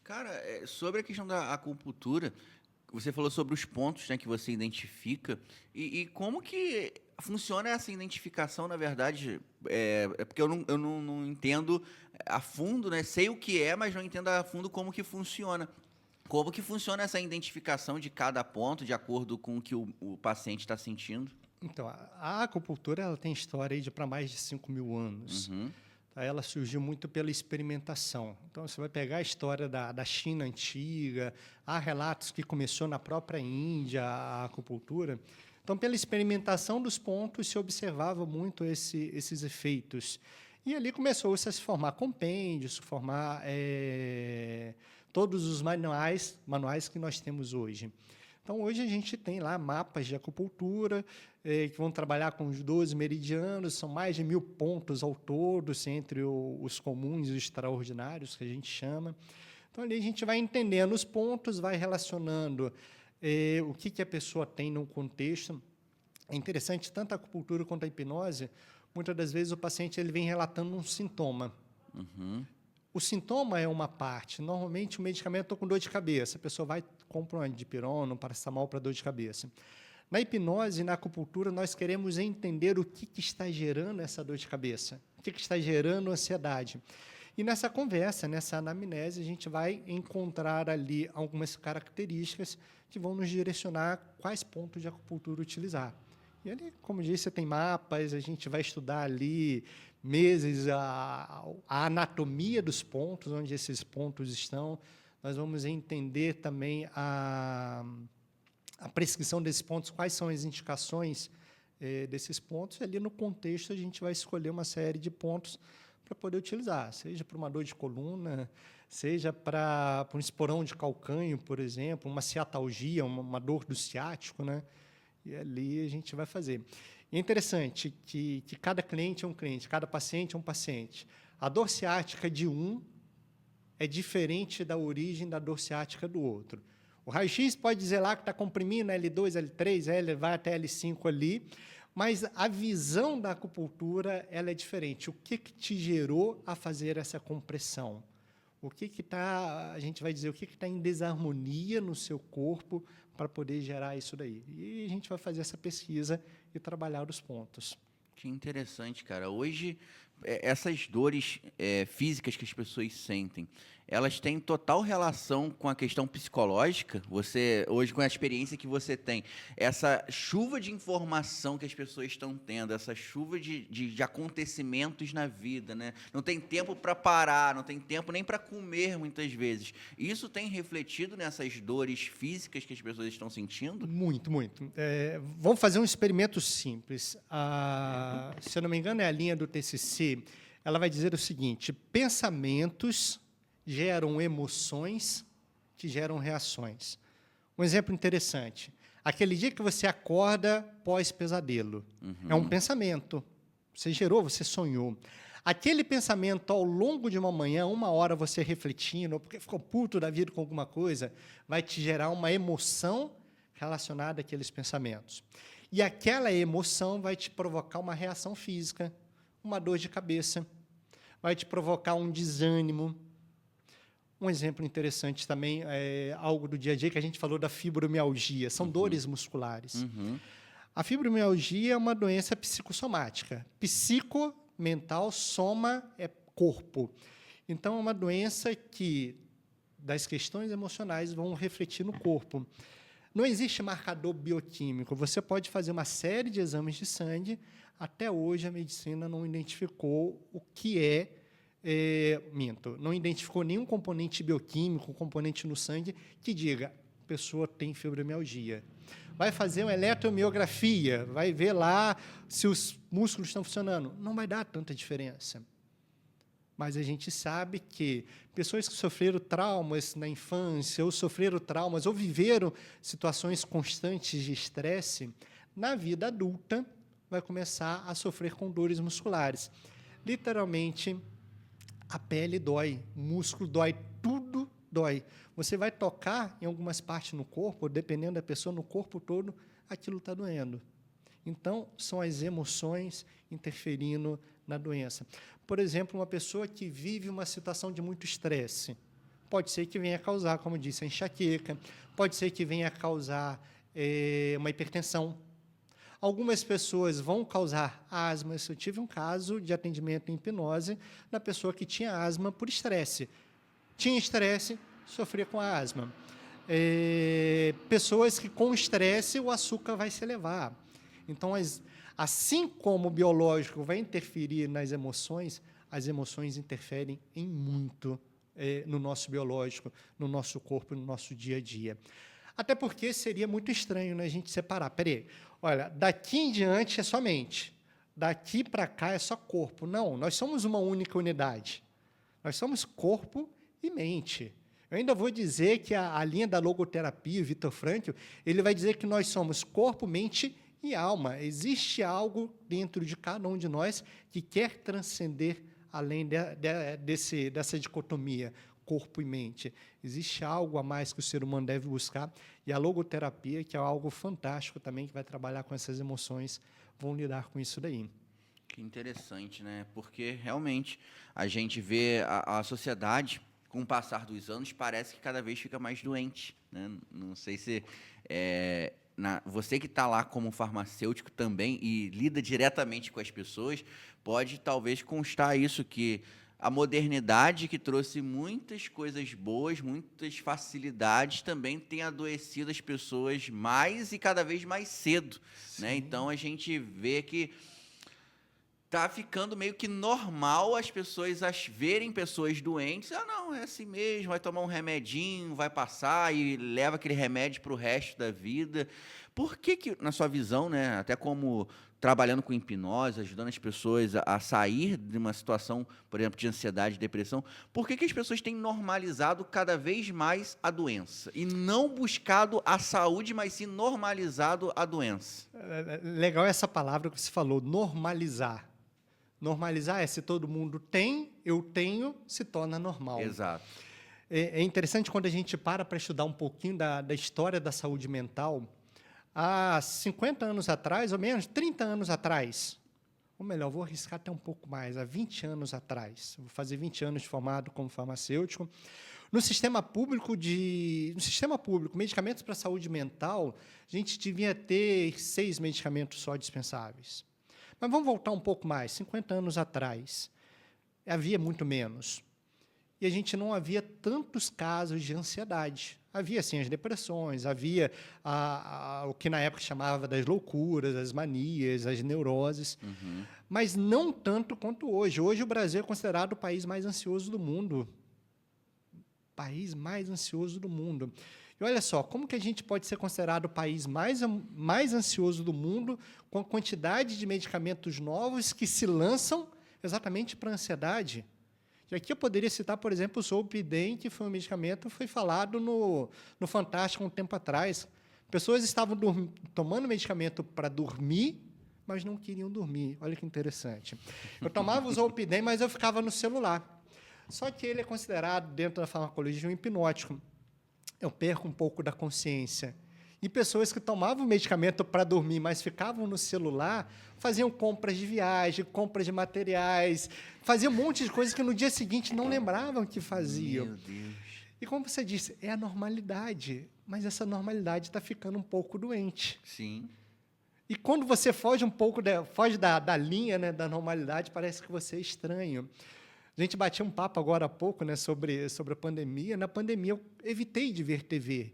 Cara, sobre a questão da acupuntura, você falou sobre os pontos, né, que você identifica e como que funciona essa identificação, na verdade, é porque eu não entendo a fundo, né? Sei o que é, mas não entendo a fundo como que funciona. Como que funciona essa identificação de cada ponto, de acordo com o que o paciente está sentindo? Então, a acupuntura ela tem história aí de para mais de 5.000 anos. Uhum, Tá? Ela surgiu muito pela experimentação. Então, você vai pegar a história da China antiga, há relatos que começou na própria Índia a acupuntura. Então, pela experimentação dos pontos, se observava muito esses efeitos. E ali começou-se a se formar compêndios, formar todos os manuais que nós temos hoje. Então, hoje a gente tem lá mapas de acupuntura, que vão trabalhar com os 12 meridianos, são mais de 1.000 pontos ao todo, entre os comuns e os extraordinários, que a gente chama. Então, ali a gente vai entendendo os pontos, vai relacionando o que a pessoa tem no contexto. É interessante, tanto a acupuntura quanto a hipnose, muitas das vezes o paciente ele vem relatando um sintoma. uhum. O sintoma é uma parte. Normalmente, o medicamento, estou com dor de cabeça. A pessoa vai compra um dipirona, um paracetamol para dor de cabeça. Na hipnose e na acupuntura, nós queremos entender o que está gerando essa dor de cabeça, o que está gerando ansiedade. E nessa conversa, nessa anamnese, a gente vai encontrar ali algumas características que vão nos direcionar quais pontos de acupuntura utilizar. E ali, como disse, tem mapas, a gente vai estudar ali meses a anatomia dos pontos, onde esses pontos estão. Nós vamos entender também a prescrição desses pontos, quais são as indicações desses pontos, e ali no contexto a gente vai escolher uma série de pontos para poder utilizar, seja para uma dor de coluna, seja para um esporão de calcânio, por exemplo, uma ciatalgia, uma dor do ciático, né? E ali a gente vai fazer. E é interessante que cada cliente é um cliente, cada paciente é um paciente. A dor ciática de um é diferente da origem da dor ciática do outro. O raio-x pode dizer lá que está comprimindo L2, L3, L, vai até L5 ali, mas a visão da acupuntura ela é diferente. O que te gerou a fazer essa compressão? O que está, a gente vai dizer, o que está em desarmonia no seu corpo para poder gerar isso daí? E a gente vai fazer essa pesquisa e trabalhar os pontos. Que interessante, cara. Hoje, essas dores físicas que as pessoas sentem, elas têm total relação com a questão psicológica? Você, hoje, com a experiência que você tem, essa chuva de informação que as pessoas estão tendo, essa chuva de acontecimentos na vida, né? Não tem tempo para parar, não tem tempo nem para comer, muitas vezes. Isso tem refletido nessas dores físicas que as pessoas estão sentindo? Muito, muito. Vamos fazer um experimento simples. Se eu não me engano, é a linha do TCC. Ela vai dizer o seguinte: pensamentos geram emoções que geram reações. Um exemplo interessante. Aquele dia que você acorda pós-pesadelo. É um pensamento. Você gerou, você sonhou. Aquele pensamento, ao longo de uma manhã, 1 hora você refletindo, ou porque ficou puto da vida com alguma coisa, vai te gerar uma emoção relacionada àqueles pensamentos. E aquela emoção vai te provocar uma reação física, uma dor de cabeça, vai te provocar um desânimo. Um exemplo interessante também é algo do dia a dia que a gente falou da fibromialgia, são dores musculares. Uhum. A fibromialgia é uma doença psicossomática. Psico, mental, soma é corpo. Então, é uma doença que das questões emocionais vão refletir no corpo. Não existe marcador bioquímico. Você pode fazer uma série de exames de sangue. Até hoje, a medicina não identificou o que minto, não identificou nenhum componente bioquímico, componente no sangue, que diga a pessoa tem fibromialgia. Vai fazer uma eletromiografia, vai ver lá se os músculos estão funcionando. Não vai dar tanta diferença. Mas a gente sabe que pessoas que sofreram traumas na infância, ou sofreram traumas, ou viveram situações constantes de estresse, na vida adulta, vai começar a sofrer com dores musculares. Literalmente, a pele dói, o músculo dói, tudo dói. Você vai tocar em algumas partes no corpo, dependendo da pessoa, no corpo todo, aquilo está doendo. Então, são as emoções interferindo na doença. Por exemplo, uma pessoa que vive uma situação de muito estresse, pode ser que venha a causar, como disse, a enxaqueca, pode ser que venha a causar uma hipertensão. Algumas pessoas vão causar asma. Eu tive um caso de atendimento em hipnose na pessoa que tinha asma por estresse. Tinha estresse, sofria com a asma. Pessoas que com estresse o açúcar vai se elevar. Então, assim como o biológico vai interferir nas emoções, as emoções interferem em muito no nosso biológico, no nosso corpo, no nosso dia a dia. Até porque seria muito estranho, né, a gente separar. Peraí, olha, daqui em diante é só mente, daqui para cá é só corpo. Não, nós somos uma única unidade. Nós somos corpo e mente. Eu ainda vou dizer que a linha da logoterapia, o Viktor Frankl, ele vai dizer que nós somos corpo, mente e alma. Existe algo dentro de cada um de nós que quer transcender além dessa dicotomia, corpo e mente. Existe algo a mais que o ser humano deve buscar, e a logoterapia, que é algo fantástico também, que vai trabalhar com essas emoções, vão lidar com isso daí. Que interessante, né? Porque, realmente, a gente vê a sociedade, com o passar dos anos, parece que cada vez fica mais doente, né? Não sei se... você que está lá como farmacêutico também e lida diretamente com as pessoas, pode talvez constar isso, que a modernidade, que trouxe muitas coisas boas, muitas facilidades, também tem adoecido as pessoas mais e cada vez mais cedo, né? Então, a gente vê que tá ficando meio que normal as pessoas verem pessoas doentes. Não, é assim mesmo, vai tomar um remedinho, vai passar e leva aquele remédio para o resto da vida. Por que, na sua visão, né, até como trabalhando com hipnose, ajudando as pessoas a sair de uma situação, por exemplo, de ansiedade, depressão, por que as pessoas têm normalizado cada vez mais a doença e não buscado a saúde, mas sim normalizado a doença? Legal essa palavra que você falou, normalizar. Normalizar é se todo mundo tem, eu tenho, se torna normal. Exato. É interessante quando a gente para estudar um pouquinho da história da saúde mental. Há 50 anos atrás, ou menos 30 anos atrás, ou melhor, vou arriscar até um pouco mais, há 20 anos atrás, vou fazer 20 anos de formado como farmacêutico, no sistema público, medicamentos para a saúde mental, a gente devia ter 6 medicamentos só dispensáveis. Mas vamos voltar um pouco mais, 50 anos atrás, havia muito menos. E a gente não havia tantos casos de ansiedade. Havia, sim, as depressões, havia o que na época chamava das loucuras, as manias, as neuroses, mas não tanto quanto hoje. Hoje o Brasil é considerado o país mais ansioso do mundo. País mais ansioso do mundo. E olha só, como que a gente pode ser considerado o país mais ansioso do mundo com a quantidade de medicamentos novos que se lançam exatamente para a ansiedade? E aqui eu poderia citar, por exemplo, o Zolpidem, que foi um medicamento que foi falado no Fantástico um tempo atrás. Pessoas estavam tomando medicamento para dormir, mas não queriam dormir. Olha que interessante. Eu tomava o Zolpidem, mas eu ficava no celular. Só que ele é considerado, dentro da farmacologia, um hipnótico. Eu perco um pouco da consciência. E pessoas que tomavam medicamento para dormir, mas ficavam no celular, faziam compras de viagem, compras de materiais, faziam um monte de coisas que no dia seguinte não lembravam que faziam. Meu Deus. E como você disse, é a normalidade, mas essa normalidade está ficando um pouco doente. Sim. E quando você foge um pouco da linha, né, da normalidade, parece que você é estranho. A gente batia um papo agora há pouco, né, sobre a pandemia. Na pandemia, eu evitei de ver TV.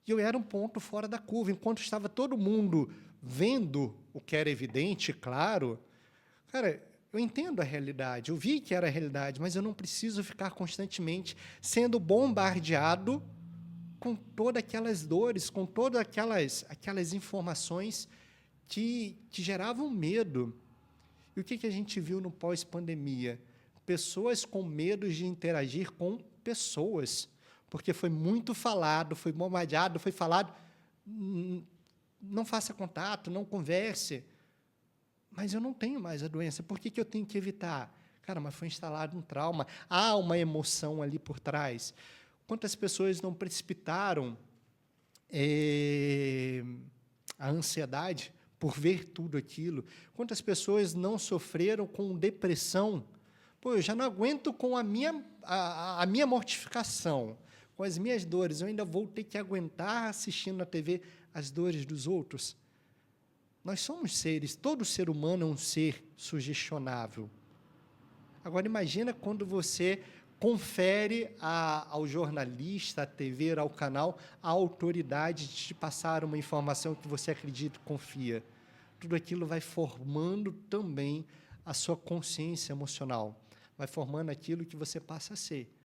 E eu era um ponto fora da curva. Enquanto estava todo mundo vendo o que era evidente, claro, cara, eu entendo a realidade. Eu vi que era a realidade, mas eu não preciso ficar constantemente sendo bombardeado com todas aquelas dores, com todas aquelas informações que geravam medo. E o que a gente viu no pós-pandemia? Pessoas com medo de interagir com pessoas, porque foi muito falado, foi bombardeado, foi falado, não faça contato, não converse. Mas eu não tenho mais a doença, por que eu tenho que evitar? Cara, mas foi instalado um trauma, há uma emoção ali por trás. Quantas pessoas não precipitaram a ansiedade por ver tudo aquilo? Quantas pessoas não sofreram com depressão Pô, eu já não aguento com a minha mortificação, com as minhas dores, eu ainda vou ter que aguentar assistindo na TV as dores dos outros. Nós somos seres, todo ser humano é um ser sugestionável. Agora, imagina quando você confere ao jornalista, à TV, ao canal, a autoridade de te passar uma informação que você acredita e confia. Tudo aquilo vai formando também a sua consciência emocional, vai formando aquilo que você passa a ser.